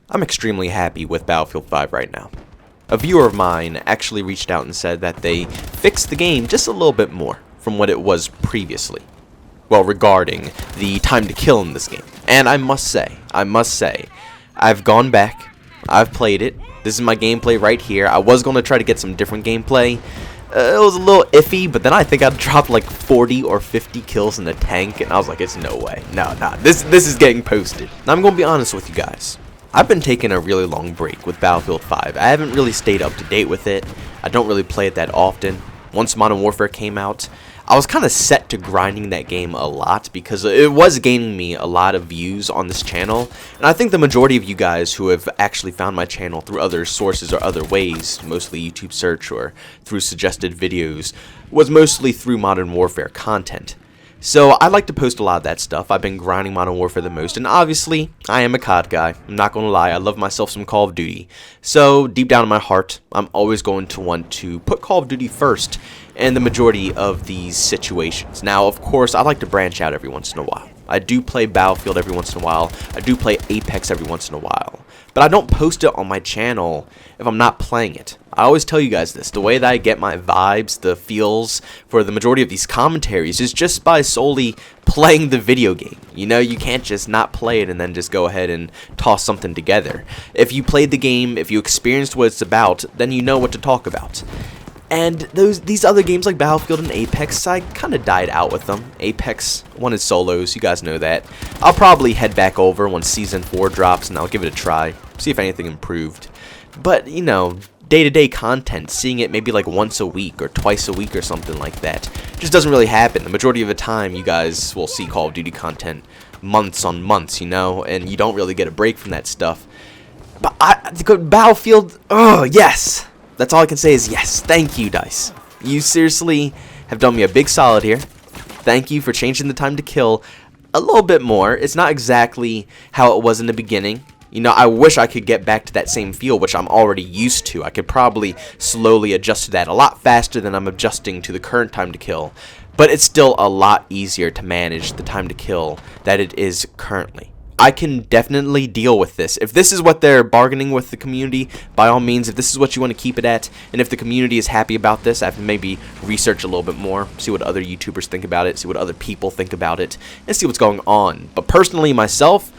I'm extremely happy with Battlefield 5 right now. A viewer of mine actually reached out and said that they fixed the game just a little bit more from what it was previously. Well, regarding the time to kill in this game. And I must say, I've gone back, I've played it. This is my gameplay right here. I was going to try to get some different gameplay. It was a little iffy, but then I think I dropped like 40 or 50 kills in the tank, and I was like, it's no way. No, this is getting posted. Now, I'm going to be honest with you guys. I've been taking a really long break with Battlefield 5. I haven't really stayed up to date with it. I don't really play it that often. Once Modern Warfare came out, I was kind of set to grinding that game a lot because it was gaining me a lot of views on this channel. And I think the majority of you guys who have actually found my channel through other sources or other ways, mostly YouTube search or through suggested videos, was mostly through Modern Warfare content. So I like to post a lot of that stuff. I've been grinding Modern Warfare the most, and obviously I am a COD guy. I'm not going to lie, I love myself some Call of Duty. So deep down in my heart, I'm always going to want to put Call of Duty first in the majority of these situations. Now, of course, I like to branch out every once in a while. I do play Battlefield every once in a while. I do play Apex every once in a while. But I don't post it on my channel if I'm not playing it. I always tell you guys this. The way that I get my vibes, the feels for the majority of these commentaries is just by solely playing the video game. You know, you can't just not play it and then just go ahead and toss something together. If you played the game, if you experienced what it's about, then you know what to talk about. And these other games like Battlefield and Apex, I kind of died out with them. Apex wanted solos, you guys know that. I'll probably head back over when Season 4 drops and I'll give it a try, see if anything improved. But, you know, day-to-day content, seeing it maybe like once a week or twice a week or something like that, just doesn't really happen. The majority of the time, you guys will see Call of Duty content months on months, you know, and you don't really get a break from that stuff. But Battlefield, oh, yes! That's all I can say is yes. Thank you, DICE. You seriously have done me a big solid here. Thank you for changing the time to kill a little bit more. It's not exactly how it was in the beginning. You know, I wish I could get back to that same feel, which I'm already used to. I could probably slowly adjust to that a lot faster than I'm adjusting to the current time to kill. But it's still a lot easier to manage the time to kill that it is currently. I can definitely deal with this. If this is what they're bargaining with the community, by all means, if this is what you want to keep it at, and if the community is happy about this, I have to maybe research a little bit more, see what other YouTubers think about it, see what other people think about it, and see what's going on. But personally, myself,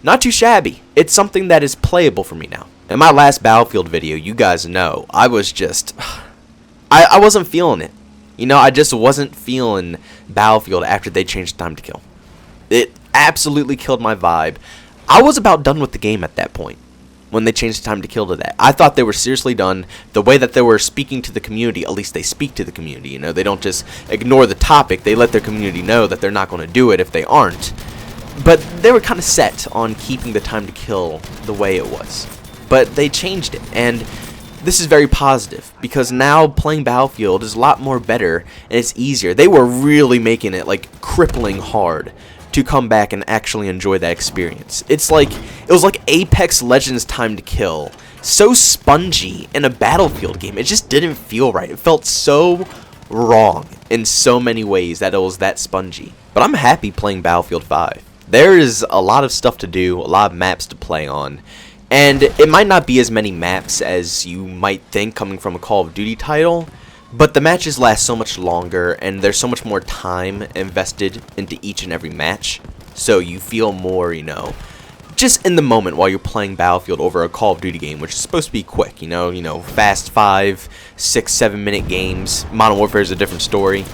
not too shabby. It's something that is playable for me now. In my last Battlefield video, you guys know, I was just... I wasn't feeling it. You know, I just wasn't feeling Battlefield after they changed time to kill. It absolutely killed my vibe. I was about done with the game at that point when they changed the time to kill to that. I thought they were seriously done. The way that they were speaking to the community, at least they speak to the community, you know, they don't just ignore the topic. They let their community know that they're not going to do it if they aren't. But they were kind of set on keeping the time to kill the way it was. But they changed it, and this is very positive because now playing Battlefield is a lot more better and it's easier. They were really making it like crippling hard to come back and actually enjoy that experience. It was like Apex Legends time to kill. So spongy in a Battlefield game. It just didn't feel right. It felt so wrong in so many ways that it was that spongy. But I'm happy playing Battlefield 5. There is a lot of stuff to do, a lot of maps to play on. And it might not be as many maps as you might think coming from a Call of Duty title, but the matches last so much longer, and there's so much more time invested into each and every match, so you feel more, you know, just in the moment while you're playing Battlefield over a Call of Duty game, which is supposed to be quick, you know, fast 5, 6, 7 minute games. Modern Warfare is a different story.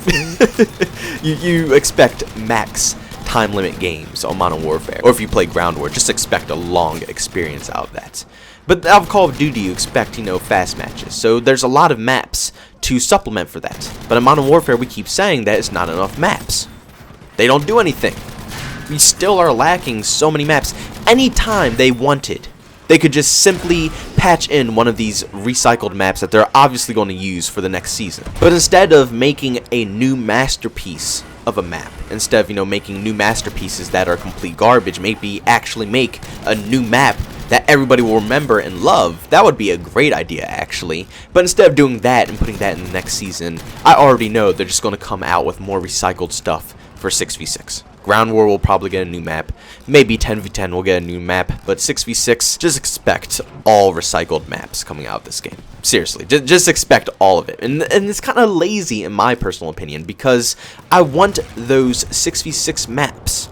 you expect max time limit games on Modern Warfare, or if you play Ground War, just expect a long experience out of that. But out of Call of Duty, you expect, you know, fast matches. So there's a lot of maps to supplement for that. But in Modern Warfare, we keep saying that it's not enough maps. They don't do anything. We still are lacking so many maps. Anytime they wanted, they could just simply patch in one of these recycled maps that they're obviously going to use for the next season. But instead of making a new masterpiece of a map, instead of, you know, making new masterpieces that are complete garbage, maybe actually make a new map that everybody will remember and love. That would be a great idea, actually. But instead of doing that and putting that in the next season, I already know they're just going to come out with more recycled stuff for 6v6. Ground War will probably get a new map. Maybe 10v10 will get a new map. But 6v6, just expect all recycled maps coming out of this game. Seriously, just expect all of it. And it's kind of lazy in my personal opinion, because I want those 6v6 maps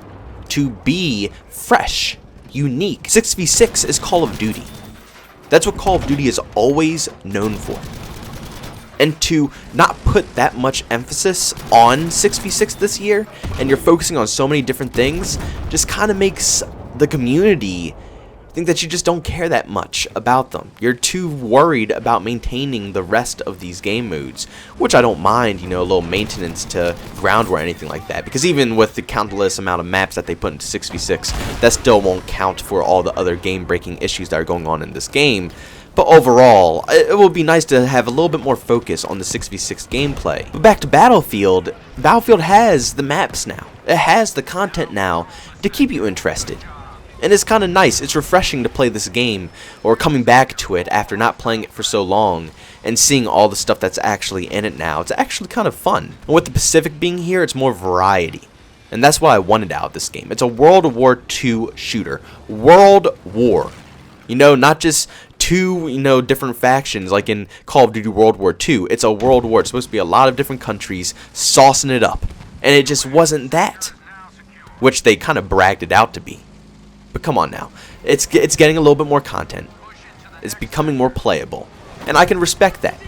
to be fresh, unique. 6v6 is Call of Duty. That's what Call of Duty is always known for. And to not put that much emphasis on 6v6 this year, and you're focusing on so many different things, just kind of makes the community think that you just don't care that much about them. You're too worried about maintaining the rest of these game modes, which I don't mind, you know, a little maintenance to ground or anything like that, because even with the countless amount of maps that they put into 6v6, that still won't count for all the other game-breaking issues that are going on in this game. But overall, it will be nice to have a little bit more focus on the 6v6 gameplay. But back to Battlefield, Battlefield has the maps now. It has the content now to keep you interested. And it's kind of nice, it's refreshing to play this game, or coming back to it after not playing it for so long, and seeing all the stuff that's actually in it now. It's actually kind of fun. And with the Pacific being here, it's more variety. And that's what I wanted out of this game. It's a World War II shooter. World War. You know, not just two, you know, different factions like in Call of Duty World War II. It's a world war. It's supposed to be a lot of different countries saucing it up. And it just wasn't that, which they kind of bragged it out to be. But come on now. It's getting a little bit more content. It's becoming more playable. And I can respect that.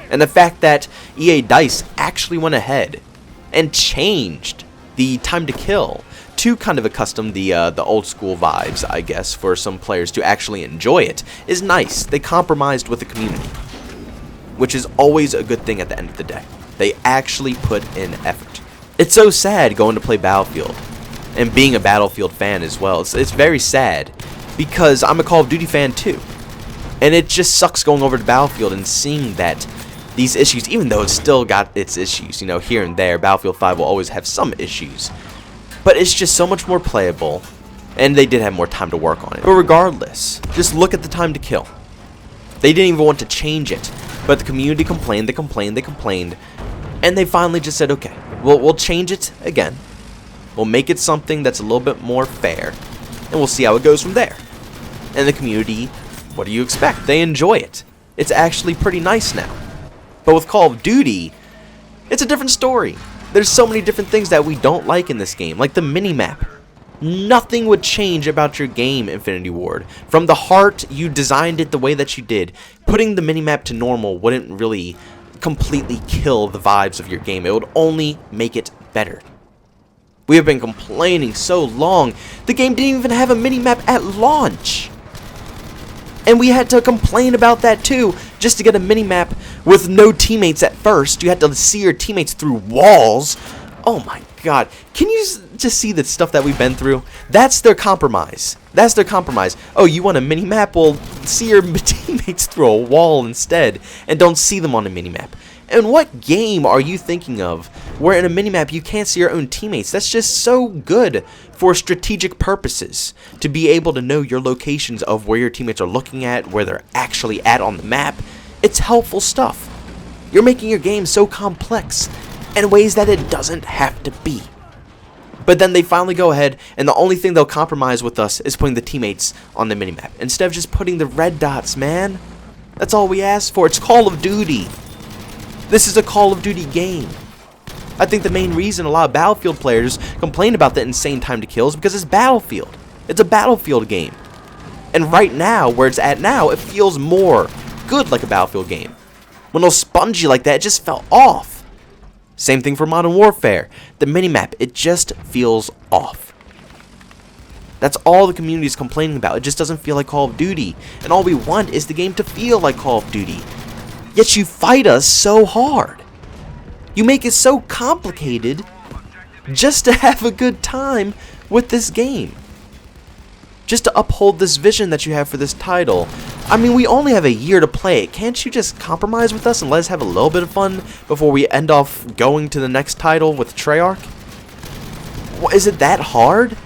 And the fact that EA DICE actually went ahead and changed the time to kill to kind of accustom the old school vibes, I guess, for some players to actually enjoy it, is nice. They compromised with the community, which is always a good thing at the end of the day. They actually put in effort. It's so sad going to play Battlefield, and being a Battlefield fan as well. It's very sad, because I'm a Call of Duty fan too, and it just sucks going over to Battlefield and seeing that these issues, even though it's still got its issues, you know, here and there, Battlefield 5 will always have some issues, but it's just so much more playable, and they did have more time to work on it. But regardless, just look at the time to kill. They didn't even want to change it, but the community complained, and they finally just said, okay, we'll change it again. We'll make it something that's a little bit more fair, and we'll see how it goes from there. And the community, what do you expect? They enjoy it. It's actually pretty nice now. But with Call of Duty, it's a different story. There's so many different things that we don't like in this game, like the minimap. Nothing would change about your game, Infinity Ward. From the heart, you designed it the way that you did. Putting the minimap to normal wouldn't really completely kill the vibes of your game. It would only make it better. We have been complaining so long. The game didn't even have a minimap at launch. And we had to complain about that too, just to get a minimap with no teammates at first. You had to see your teammates through walls. Oh my god. Can you just see the stuff that we've been through? That's their compromise. That's their compromise. Oh, you want a minimap? Well, see your teammates through a wall instead, and don't see them on a minimap. And what game are you thinking of where in a minimap you can't see your own teammates? That's just so good for strategic purposes, to be able to know your locations of where your teammates are looking at, where they're actually at on the map. It's helpful stuff. You're making your game so complex in ways that it doesn't have to be. But then they finally go ahead, and the only thing they'll compromise with us is putting the teammates on the minimap, instead of just putting the red dots, man. That's all we asked for. It's Call of Duty. This is a Call of Duty game. I think the main reason a lot of Battlefield players complain about the insane time to kill is because it's Battlefield. It's a Battlefield game. And right now, where it's at now, it feels more good like a Battlefield game. When it was spongy like that, it just felt off. Same thing for Modern Warfare. The minimap, it just feels off. That's all the community is complaining about. It just doesn't feel like Call of Duty. And all we want is the game to feel like Call of Duty. Yet you fight us so hard. You make it so complicated just to have a good time with this game. Just to uphold this vision that you have for this title. I mean, we only have a year to play it. Can't you just compromise with us and let us have a little bit of fun before we end off going to the next title with Treyarch? Is it that hard?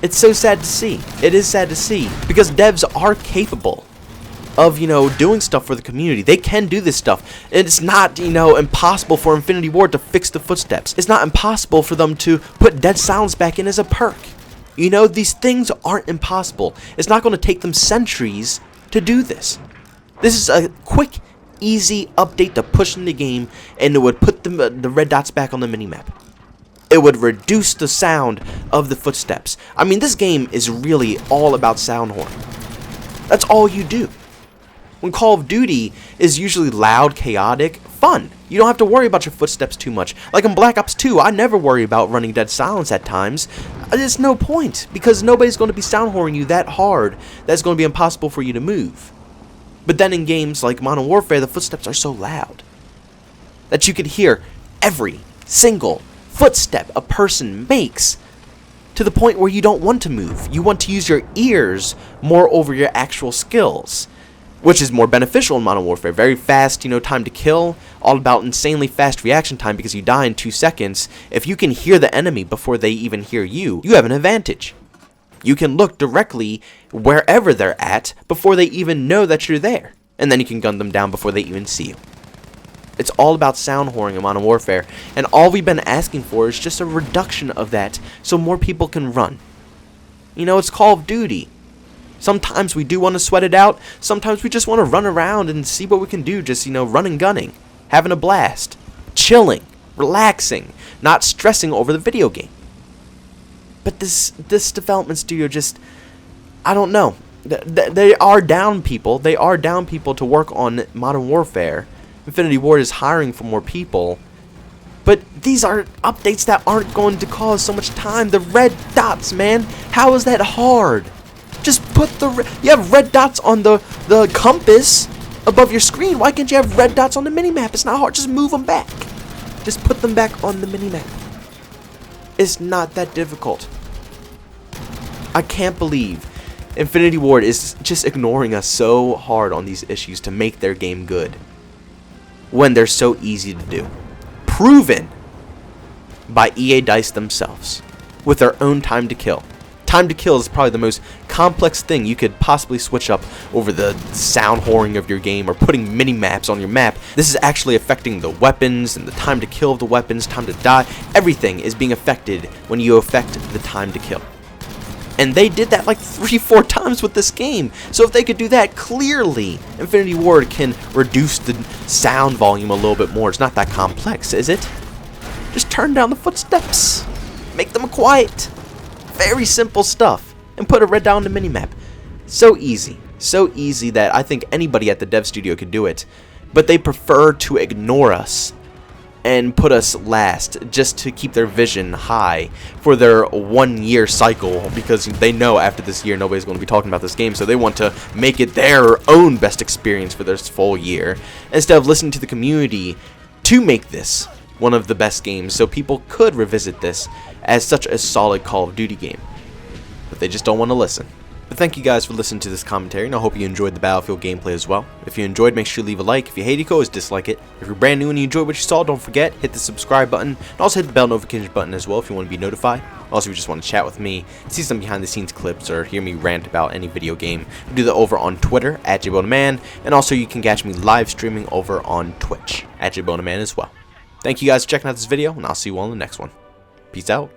It's so sad to see. It is sad to see, because devs are capable of, doing stuff for the community. They can do this stuff. And it's not, impossible for Infinity Ward to fix the footsteps. It's not impossible for them to put dead silence back in as a perk. These things aren't impossible. It's not going to take them centuries to do this. This is a quick, easy update to push in the game, and it would put the red dots back on the minimap. It would reduce the sound of the footsteps. I mean, this game is really all about sound horn. That's all you do. When Call of Duty is usually loud, chaotic, fun. You don't have to worry about your footsteps too much. Like in Black Ops 2, I never worry about running dead silence at times. There's no point, because nobody's going to be sound horning you that hard that it's going to be impossible for you to move. But then in games like Modern Warfare, the footsteps are so loud that you could hear every single footstep a person makes, to the point where you don't want to move. You want to use your ears more over your actual skills, which is more beneficial in Modern Warfare. Very fast, time to kill, all about insanely fast reaction time because you die in 2 seconds. If you can hear the enemy before they even hear you, you have an advantage. You can look directly wherever they're at before they even know that you're there, and then you can gun them down before they even see you. It's all about sound horning in Modern Warfare, and all we've been asking for is just a reduction of that so more people can run. It's Call of Duty. Sometimes we do want to sweat it out. Sometimes we just want to run around and see what we can do. Just, running, gunning, having a blast, chilling, relaxing, not stressing over the video game. But this development studio just, I don't know. They are down people. They are down people to work on Modern Warfare. Infinity Ward is hiring for more people. But these are updates that aren't going to cause so much time. The red dots, man. How is that hard? Just put you have red dots on the compass above your screen. Why can't you have red dots on the minimap? It's not hard. Just move them back. Just put them back on the minimap. It's not that difficult. I can't believe Infinity Ward is just ignoring us so hard on these issues to make their game good, when they're so easy to do. Proven by EA DICE themselves with their own time to kill. Time to kill is probably the most complex thing you could possibly switch up over the sound horning of your game or putting mini-maps on your map. This is actually affecting the weapons and the time to kill of the weapons, time to die. Everything is being affected when you affect the time to kill. And they did that like 3-4 times with this game. So if they could do that, clearly Infinity Ward can reduce the sound volume a little bit more. It's not that complex, is it? Just turn down the footsteps. Make them quiet. Very simple stuff. And put a red dot on the minimap. So easy that I think anybody at the dev studio could do it. But they prefer to ignore us and put us last just to keep their vision high for their 1-year cycle, because they know after this year nobody's going to be talking about this game, so they want to make it their own best experience for this full year instead of listening to the community to make this one of the best games so people could revisit this as such a solid Call of Duty game. But they just don't want to listen. But thank you guys for listening to this commentary, and I hope you enjoyed the Battlefield gameplay as well. If you enjoyed, make sure you leave a like. If you hate it, you can always dislike it. If you're brand new and you enjoyed what you saw, don't forget, hit the subscribe button, and also hit the bell notification button as well if you want to be notified. Also, if you just want to chat with me, see some behind the scenes clips, or hear me rant about any video game, you do that over on Twitter, at JbowenDaMan, and also you can catch me live streaming over on Twitch, at JbowenDaMan as well. Thank you guys for checking out this video, and I'll see you all in the next one. Peace out.